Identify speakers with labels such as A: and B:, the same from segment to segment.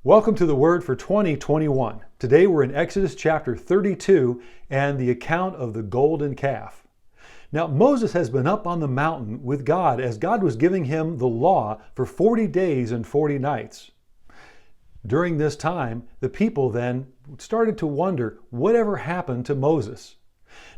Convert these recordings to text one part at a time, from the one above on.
A: Welcome to the Word for 2021. Today we're in Exodus chapter 32 and the account of the golden calf. Now Moses has been up on the mountain with God as God was giving him the law for 40 days and 40 nights. During this time, the people then started to wonder whatever happened to Moses.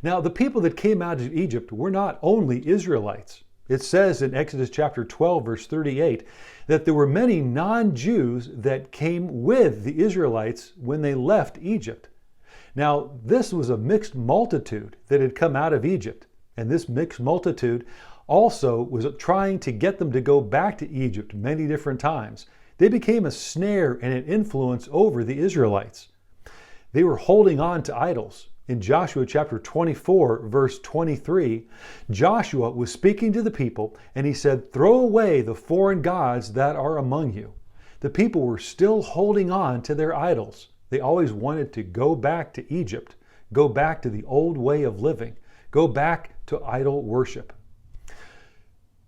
A: Now the people that came out of Egypt were not only Israelites. It says in Exodus chapter 12, verse 38, that there were many non-Jews that came with the Israelites when they left Egypt. Now, this was a mixed multitude that had come out of Egypt, and this mixed multitude also was trying to get them to go back to Egypt many different times. They became a snare and an influence over the Israelites. They were holding on to idols. In Joshua chapter 24, verse 23, Joshua was speaking to the people and he said, "Throw away the foreign gods that are among you." The people were still holding on to their idols. They always wanted to go back to Egypt, go back to the old way of living, go back to idol worship.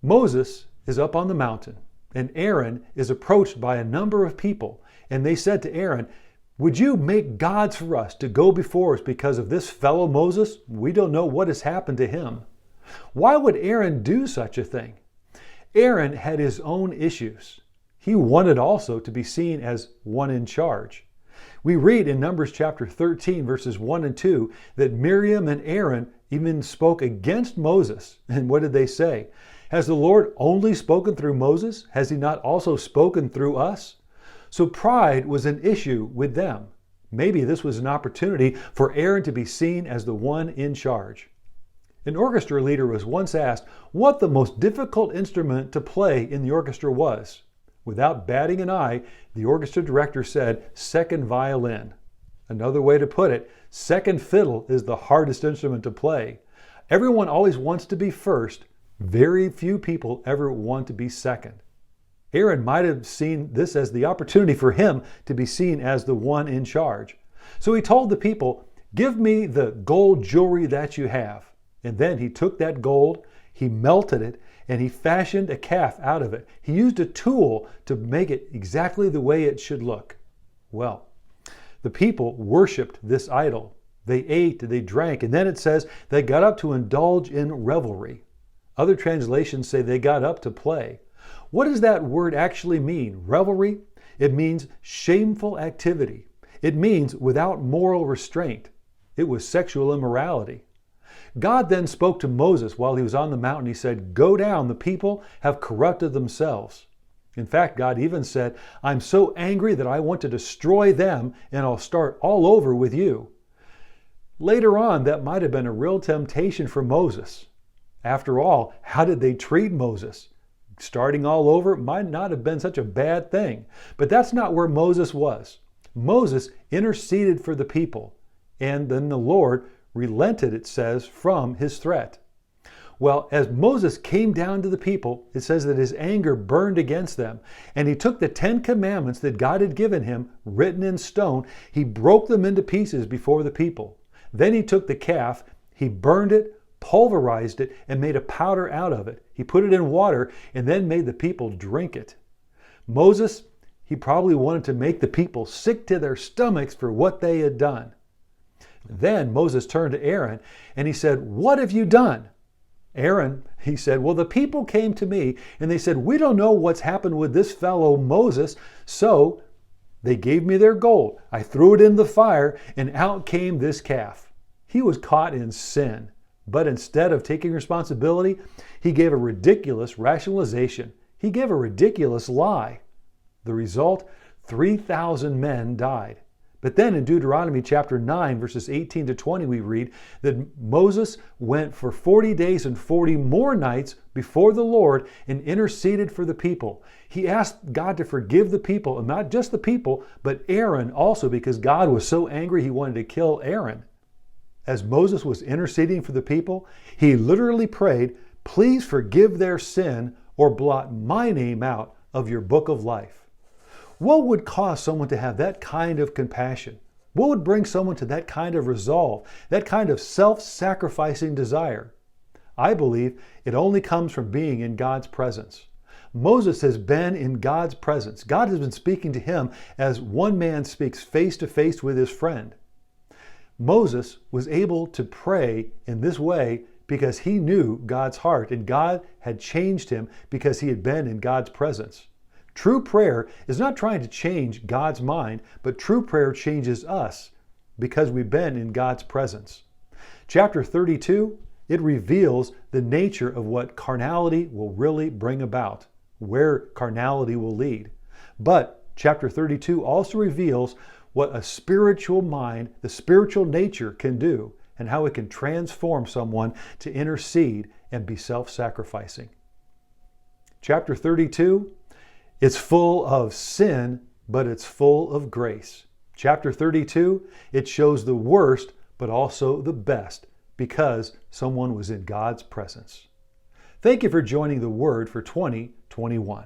A: Moses is up on the mountain and Aaron is approached by a number of people, and they said to Aaron, "Would you make gods for us to go before us because of this fellow Moses? We don't know what has happened to him." Why would Aaron do such a thing? Aaron had his own issues. He wanted also to be seen as one in charge. We read in Numbers chapter 13, verses 1 and 2, that Miriam and Aaron even spoke against Moses. And what did they say? "Has the Lord only spoken through Moses? Has he not also spoken through us?" So pride was an issue with them. Maybe this was an opportunity for Aaron to be seen as the one in charge. An orchestra leader was once asked what the most difficult instrument to play in the orchestra was. Without batting an eye, the orchestra director said, "Second violin." Another way to put it, second fiddle is the hardest instrument to play. Everyone always wants to be first. Very few people ever want to be second. Aaron might have seen this as the opportunity for him to be seen as the one in charge. So he told the people, "Give me the gold jewelry that you have." And then he took that gold, he melted it, and he fashioned a calf out of it. He used a tool to make it exactly the way it should look. Well, the people worshiped this idol. They ate, they drank, and then it says they got up to indulge in revelry. Other translations say they got up to play. What does that word actually mean? Revelry? It means shameful activity. It means without moral restraint. It was sexual immorality. God then spoke to Moses while he was on the mountain. He said, "Go down, the people have corrupted themselves." In fact, God even said, "I'm so angry that I want to destroy them, and I'll start all over with you." Later on, that might have been a real temptation for Moses. After all, how did they treat Moses? Starting all over might not have been such a bad thing. But that's not where Moses was. Moses interceded for the people, and then the Lord relented, it says, from his threat. Well, as Moses came down to the people, it says that his anger burned against them, and he took the 10 commandments that God had given him, written in stone, he broke them into pieces before the people. Then he took the calf, he burned it, pulverized it, and made a powder out of it. He put it in water and then made the people drink it. Moses, he probably wanted to make the people sick to their stomachs for what they had done. Then Moses turned to Aaron and he said, "What have you done?" Aaron, he said, "Well, the people came to me and they said, 'We don't know what's happened with this fellow Moses.' So they gave me their gold. I threw it in the fire and out came this calf." He was caught in sin. But instead of taking responsibility, he gave a ridiculous rationalization. He gave a ridiculous lie. The result, 3,000 men died. But then in Deuteronomy chapter 9, verses 18 to 20, we read that Moses went for 40 days and 40 more nights before the Lord and interceded for the people. He asked God to forgive the people, and not just the people, but Aaron also, because God was so angry he wanted to kill Aaron. As Moses was interceding for the people, he literally prayed, "Please forgive their sin or blot my name out of your book of life." What would cause someone to have that kind of compassion? What would bring someone to that kind of resolve, that kind of self-sacrificing desire? I believe it only comes from being in God's presence. Moses has been in God's presence. God has been speaking to him as one man speaks face to face with his friend. Moses was able to pray in this way because he knew God's heart, and God had changed him because he had been in God's presence. True prayer is not trying to change God's mind, but true prayer changes us because we've been in God's presence. Chapter 32, it reveals the nature of what carnality will really bring about, where carnality will lead. But chapter 32 also reveals what a spiritual mind, the spiritual nature can do, and how it can transform someone to intercede and be self-sacrificing. Chapter 32, it's full of sin, but it's full of grace. Chapter 32, it shows the worst, but also the best, because someone was in God's presence. Thank you for joining the Word for 2021.